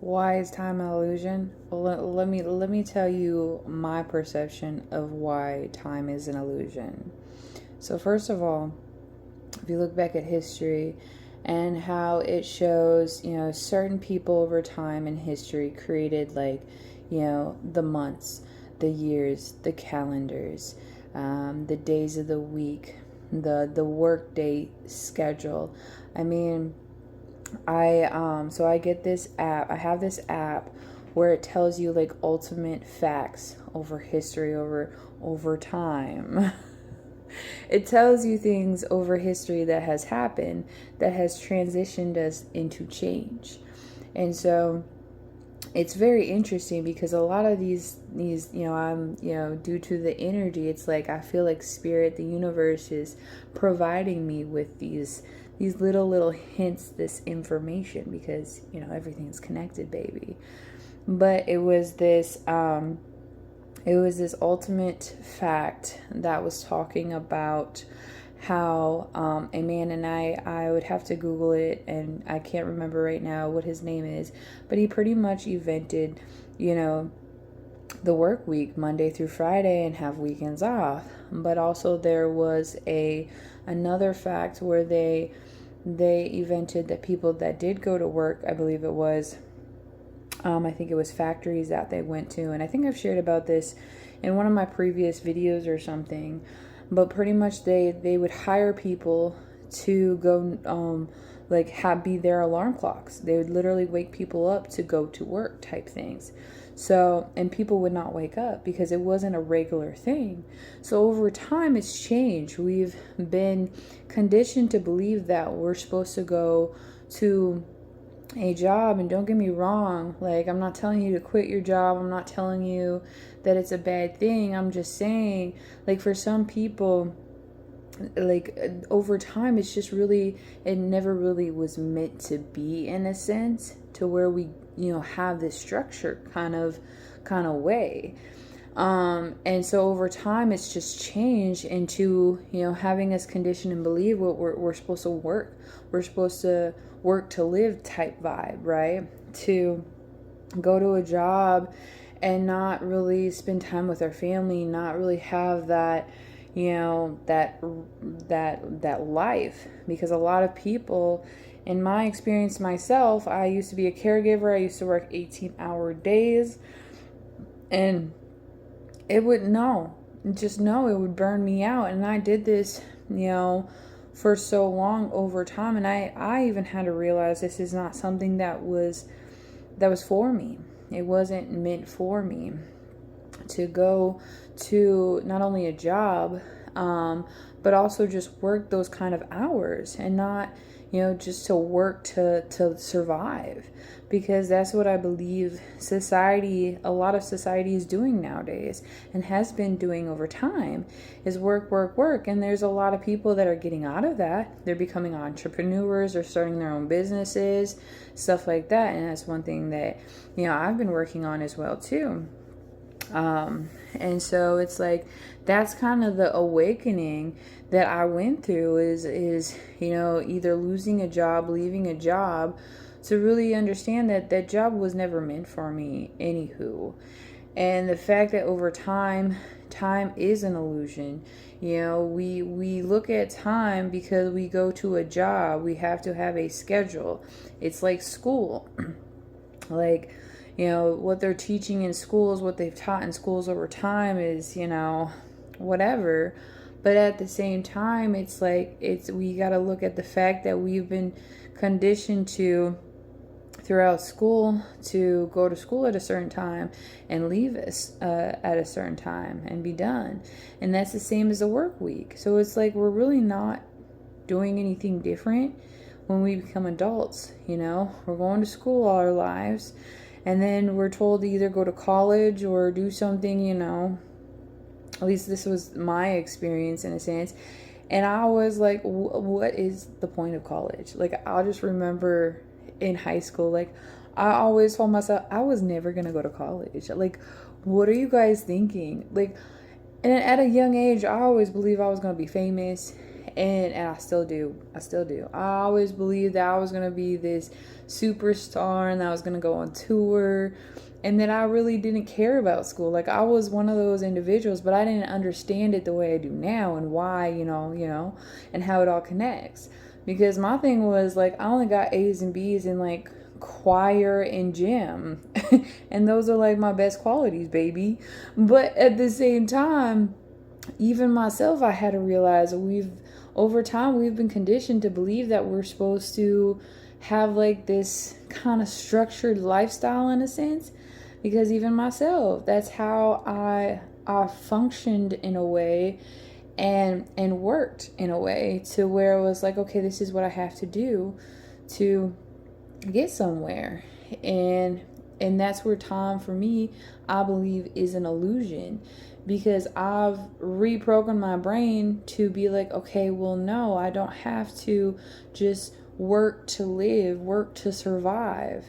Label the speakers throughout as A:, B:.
A: Why is time an illusion? Well, let me tell you my perception of why time is an illusion. So first of all, if you look back at history and how it shows, certain people over time in history created like, the months, the years, the calendars, the days of the week, the work day schedule. I mean, I get this app. I have this app where it tells you like ultimate facts over history over time. It tells you things over history that has happened, that has transitioned us into change. And so it's very interesting because a lot of these I'm due to the energy, it's like I feel like spirit, the universe is providing me with these little hints, this information, because everything's connected, baby. But it was this ultimate fact that was talking about how a man, and I would have to Google it, and I can't remember right now what his name is, but he pretty much invented, the work week, Monday through Friday, and have weekends off. But also there was another fact where they invented that people that did go to work, I believe it was, I think it was factories that they went to, and I think I've shared about this in one of my previous videos or something. But pretty much they would hire people to go be their alarm clocks. They would literally wake people up to go to work type things. So, and people would not wake up because it wasn't a regular thing. So over time it's changed. We've been conditioned to believe that we're supposed to go to a job, and don't get me wrong, like, I'm not telling you to quit your job, I'm not telling you that it's a bad thing. I'm just saying, like, for some people, like, over time it's just really, it never really was meant to be, in a sense, to where we have this structure kind of way. And so over time it's just changed into having us conditioned and believe what we're supposed to work. We're supposed to work to live type vibe, right? To go to a job and not really spend time with our family, not really have that that life. Because a lot of people, in my experience myself, I used to be a caregiver. I used to work 18-hour days, and it would it would burn me out. And I did this for so long over time, and I even had to realize this is not something that was for me. It wasn't meant for me to go to not only a job, but also just work those kind of hours, and not just to work to survive. Because that's what I believe a lot of society is doing nowadays, and has been doing over time, is work, work, work. And there's a lot of people that are getting out of that. They're becoming entrepreneurs, or starting their own businesses, stuff like that. And that's one thing that, I've been working on as well too. And so it's like, that's kind of the awakening that I went through, is either losing a job, leaving a job, to really understand that that job was never meant for me anywho. And the fact that over time is an illusion. We look at time because we go to a job, we have to have a schedule. It's like school. Like, what they're teaching in schools, what they've taught in schools over time is, whatever. But at the same time, it's like, we got to look at the fact that we've been conditioned to, throughout school, to go to school at a certain time and leave us at a certain time and be done. And that's the same as a work week. So it's like, we're really not doing anything different when we become adults. We're going to school all our lives, and then we're told to either go to college or do something, at least this was my experience in a sense. And I was like, what is the point of college? Like, I'll just remember in high school, like, I always told myself I was never going to go to college. Like, what are you guys thinking? Like, and at a young age, I always believed I was going to be famous And I still do. I always believed that I was going to be this superstar and that I was going to go on tour, and that I really didn't care about school. Like, I was one of those individuals, but I didn't understand it the way I do now, and why, and how it all connects. Because my thing was, like, I only got A's and B's in, like, choir and gym. And those are, like, my best qualities, baby. But at the same time, even myself, I had to realize over time, we've been conditioned to believe that we're supposed to have, like, this kind of structured lifestyle in a sense. Because even myself, that's how I functioned in a way, and worked in a way to where it was like, okay, this is what I have to do to get somewhere. And that's where time, for me, I believe, is an illusion. Because I've reprogrammed my brain to be like, okay, well, no, I don't have to just work to live, work to survive.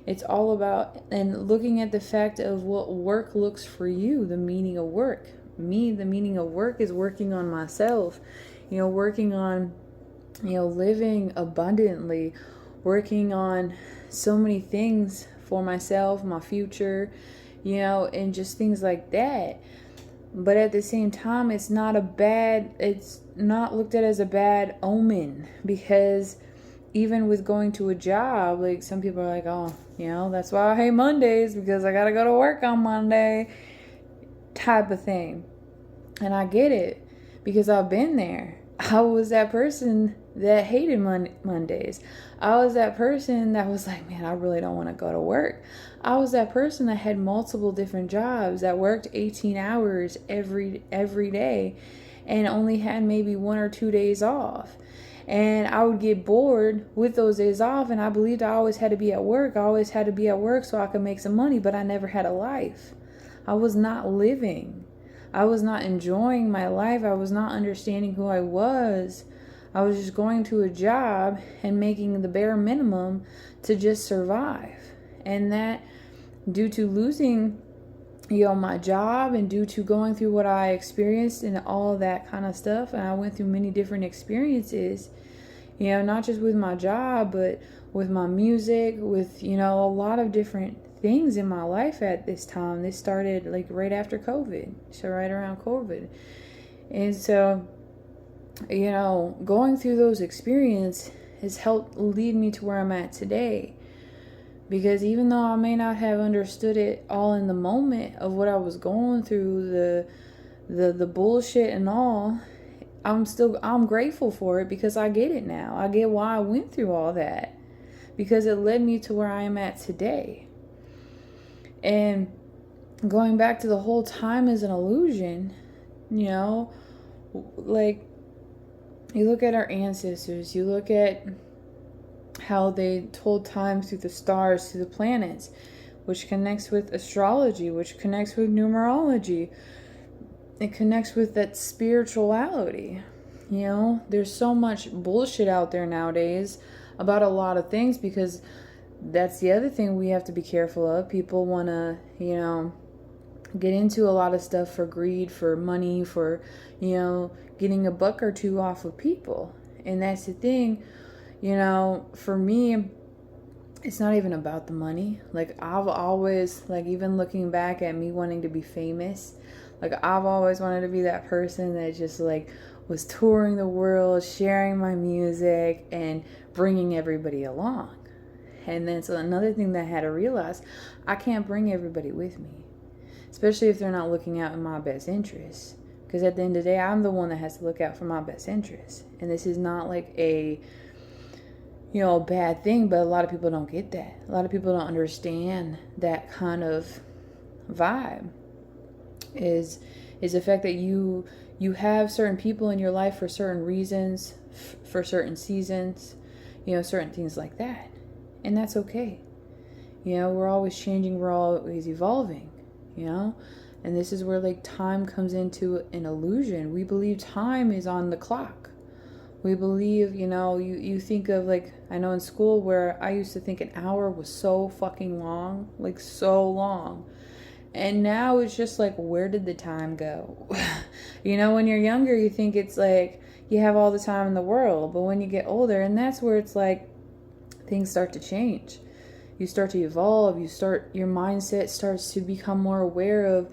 A: It's all about, and looking at the fact of what work looks for you, the meaning of work. Me, the meaning of work is working on myself, working on, living abundantly, working on so many things for myself, my future, and just things like that. But at the same time, it's not looked at as a bad omen, because even with going to a job, like, some people are like, oh, that's why I hate Mondays, because I gotta go to work on Monday, type of thing. And I get it, because I've been there. I was that person that hated Mondays. I was that person that was like, man, I really don't want to go to work. I was that person that had multiple different jobs, that worked 18 hours every day, and only had maybe 1 or 2 days off. And I would get bored with those days off, and I believed I always had to be at work. I always had to be at work so I could make some money, but I never had a life. I was not living. I was not enjoying my life. I was not understanding who I was. I was just going to a job and making the bare minimum to just survive. And that, due to losing, my job, and due to going through what I experienced and all that kind of stuff, and I went through many different experiences, not just with my job, but with my music, with, a lot of different things in my life at this time. This started, like, right after COVID, so right around COVID. And so, going through those experiences has helped lead me to where I'm at today. Because even though I may not have understood it all in the moment of what I was going through, the bullshit and all, I'm grateful for it, because I get it now. I get why I went through all that, because it led me to where I am at today. And going back to the whole time is an illusion, like, you look at our ancestors, you look at how they told time through the stars, through the planets, which connects with astrology, which connects with numerology. It connects with that spirituality. There's so much bullshit out there nowadays about a lot of things, because that's the other thing we have to be careful of. People want to, get into a lot of stuff for greed, for money, for, getting a buck or two off of people. And that's the thing, for me, it's not even about the money. Like, I've always, like, even looking back at me wanting to be famous, like, I've always wanted to be that person that just, like, was touring the world, sharing my music, and bringing everybody along. And then, so another thing that I had to realize, I can't bring everybody with me, especially if they're not looking out in my best interests. Because at the end of the day, I'm the one that has to look out for my best interests. And this is not like a bad thing, but a lot of people don't get that. A lot of people don't understand that kind of vibe. Is the fact that you have certain people in your life for certain reasons, for certain seasons, certain things like that. And that's okay. We're always changing, we're always evolving, and this is where, like, time comes into an illusion. We believe time is on the clock. We believe, you think of, like, I know in school where I used to think an hour was so fucking long, like, so long. And now it's just like, where did the time go? When you're younger, you think it's like, you have all the time in the world. But when you get older, and that's where it's like things start to change. You start to evolve, your mindset starts to become more aware of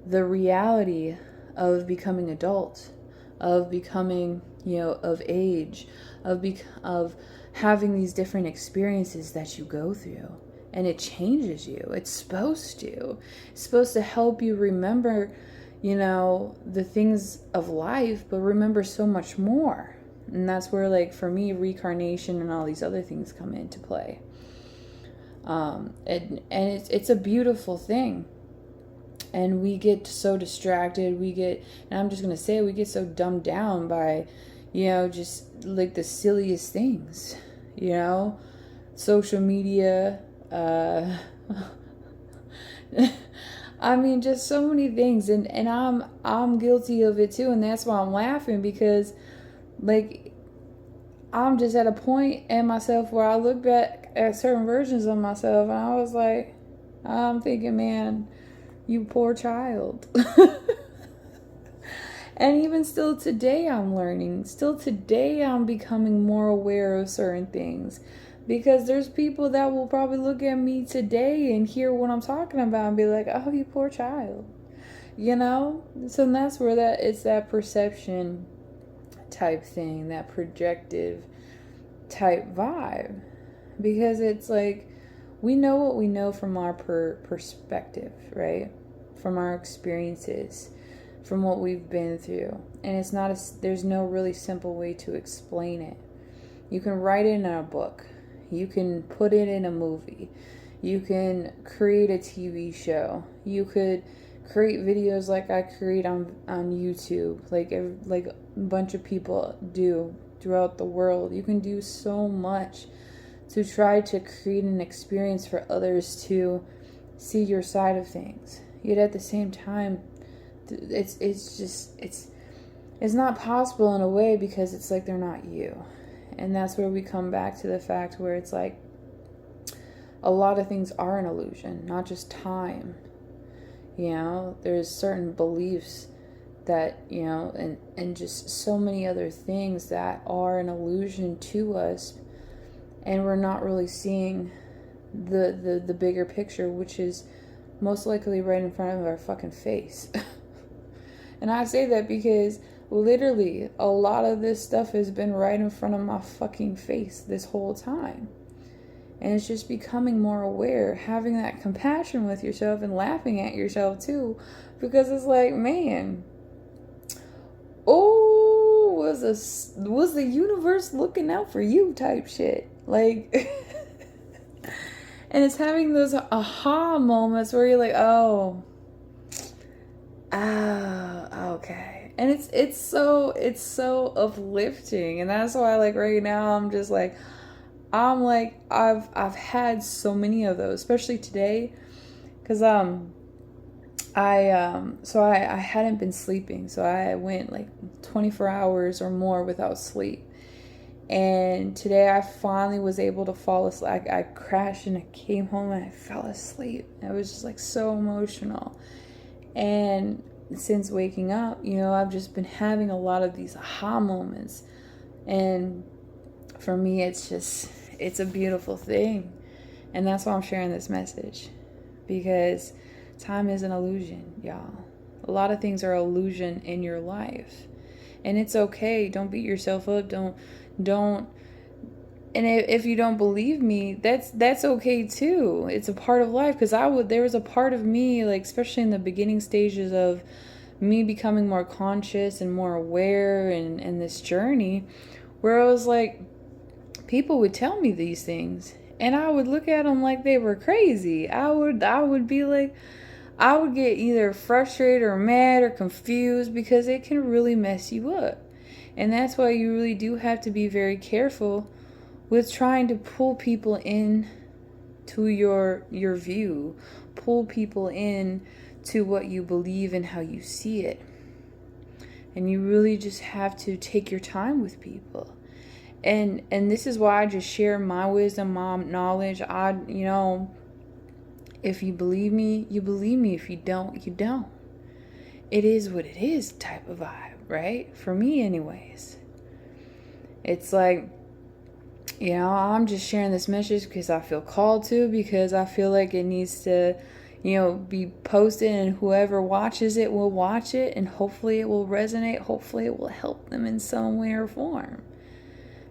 A: the reality of becoming adult, of becoming, of age, of having these different experiences that you go through. And it changes you. It's supposed to. It's supposed to help you remember, the things of life, but remember so much more. And that's where, like, for me, reincarnation and all these other things come into play. And it's a beautiful thing. And we get so distracted. And I'm just going to say, we get so dumbed down by, just like the silliest things, social media, I mean, just so many things. And I'm guilty of it too. And that's why I'm laughing, because like, I'm just at a point in myself where I look back at certain versions of myself and I was like, I'm thinking, man, you poor child. And even still today I'm learning. Still today I'm becoming more aware of certain things. Because there's people that will probably look at me today and hear what I'm talking about and be like, oh, you poor child. So that's where it's that perception type thing, that projective type vibe. Because it's like, we know what we know from our perspective, right? From our experiences, from what we've been through. And there's no really simple way to explain it. You can write it in a book. You can put it in a movie. You can create a TV show. You could create videos like I create on YouTube, like a bunch of people do throughout the world. You can do so much to try to create an experience for others to see your side of things. Yet at the same time, it's not possible in a way, because it's like they're not you. And that's where we come back to the fact where it's like a lot of things are an illusion, not just time. There's certain beliefs that, and just so many other things that are an illusion to us. And we're not really seeing the bigger picture, which is most likely right in front of our fucking face. And I say that because literally a lot of this stuff has been right in front of my fucking face this whole time. And it's just becoming more aware, having that compassion with yourself and laughing at yourself too. Because it's like, man, was the universe looking out for you type shit. Like, and it's having those aha moments where you're like, oh, okay. And it's so uplifting. And that's why, like, right now I've had so many of those, especially today, because I hadn't been sleeping, so I went like 24 hours or more without sleep. And today I finally was able to fall asleep. I crashed and I came home and I fell asleep. It was just like so emotional. And since waking up, I've just been having a lot of these aha moments. And for me, it's a beautiful thing. And that's why I'm sharing this message. Because time is an illusion, y'all. A lot of things are illusion in your life. And it's okay. Don't beat yourself up. Don't. And if you don't believe me, that's okay too. It's a part of life. Because there was a part of me, like, especially in the beginning stages of me becoming more conscious and more aware in this journey, where I was like, people would tell me these things, and I would look at them like they were crazy. I would be like, I would get either frustrated or mad or confused, because it can really mess you up. And that's why you really do have to be very careful with trying to pull people in to your view, pull people in to what you believe and how you see it. And you really just have to take your time with people. And this is why I just share my wisdom, my knowledge. If you believe me, you believe me. If you don't, you don't. it is what it is type of vibe, right? For me, anyways. It's like, I'm just sharing this message because I feel called to, because I feel like it needs to, be posted, and whoever watches it will watch it, and hopefully it will resonate. Hopefully it will help them in some way or form.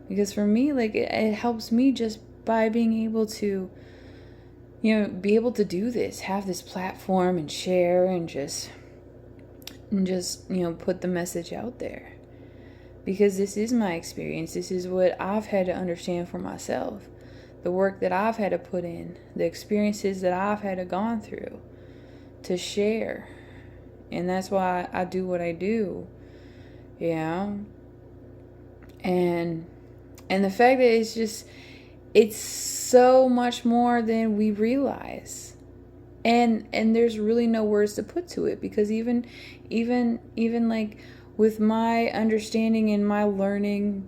A: Because for me, like, it helps me just by being able to, be able to do this, have this platform and share and just put the message out there. Because this is my experience. This is what I've had to understand for myself. The work that I've had to put in, the experiences that I've had to gone through to share. And that's why I do what I do. And the fact that it's so much more than we realize. And there's really no words to put to it, because even like with my understanding and my learning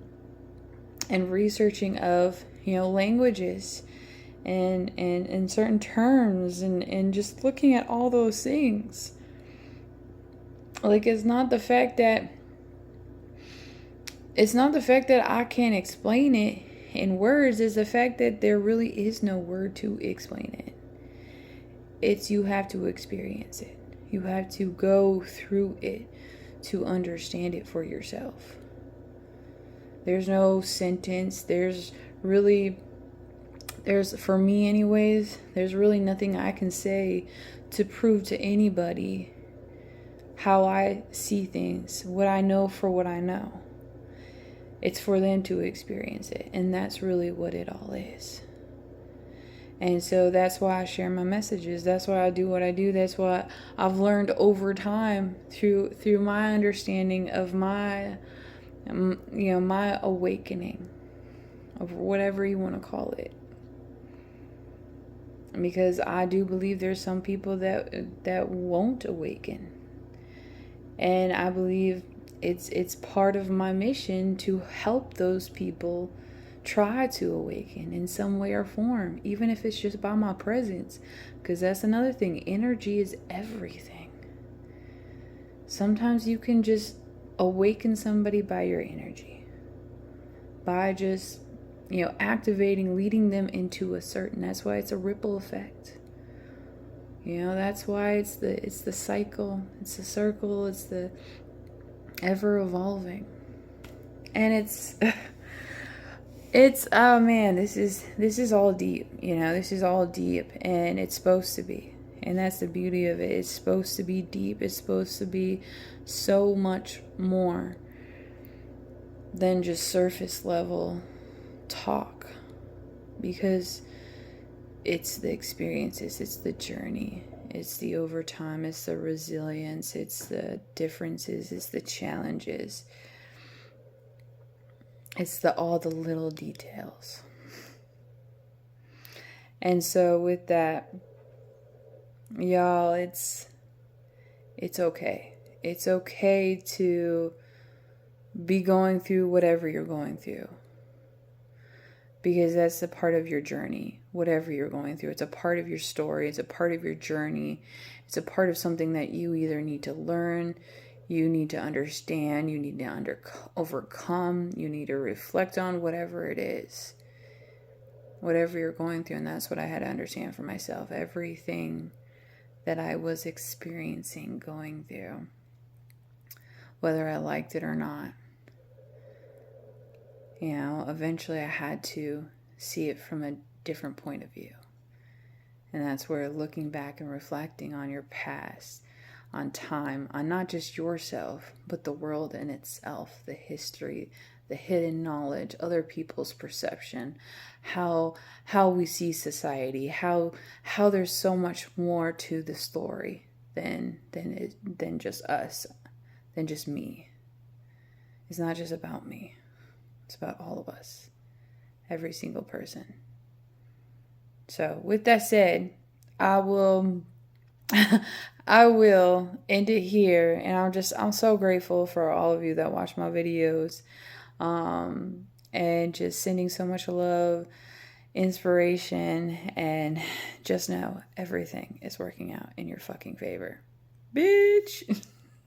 A: and researching of, languages and certain terms and just looking at all those things, like, it's not the fact that I can't explain it in words. It's the fact that there really is no word to explain it. It's, you have to experience it. You have to go through it to understand it for yourself. There's no sentence. For me anyways, there's really nothing I can say to prove to anybody how I see things, what I know for what I know. It's for them to experience it, and that's really what it all is. And so that's why I share my messages. That's why I do what I do. That's what I've learned over time through my understanding of my, my awakening, of whatever you want to call it. Because I do believe there's some people that won't awaken. And I believe it's part of my mission to help those people try to awaken in some way or form, even if it's just by my presence. Because that's another thing. Energy is everything. Sometimes you can just awaken somebody by your energy, by just activating, leading them into that's why it's a ripple effect. That's why it's the cycle, it's the circle, it's the ever evolving. And it's oh man, this is all deep. This is all deep, and it's supposed to be. And that's the beauty of it. It's supposed to be deep. It's supposed to be so much more than just surface level talk, because it's the experiences, it's the journey, it's the overtime, it's the resilience, it's the differences, it's the challenges, it's all the little details. And so with that, y'all, it's okay. It's okay to be going through whatever you're going through, because that's a part of your journey. Whatever you're going through, it's a part of your story, it's a part of your journey, it's a part of something that you either need to learn, you need to understand, you need to overcome, you need to reflect on, whatever it is, whatever you're going through. And that's what I had to understand for myself. Everything that I was experiencing, going through, whether I liked it or not, eventually I had to see it from a different point of view. And that's where looking back and reflecting on your past, on time, on not just yourself, but the world in itself, the history, the hidden knowledge, other people's perception, how we see society, how there's so much more to the story than just us, than just me. It's not just about me. It's about all of us, every single person. So with that said, I will end it here. And I'm so grateful for all of you that watch my videos, and just sending so much love, inspiration, and just know everything is working out in your fucking favor. Bitch.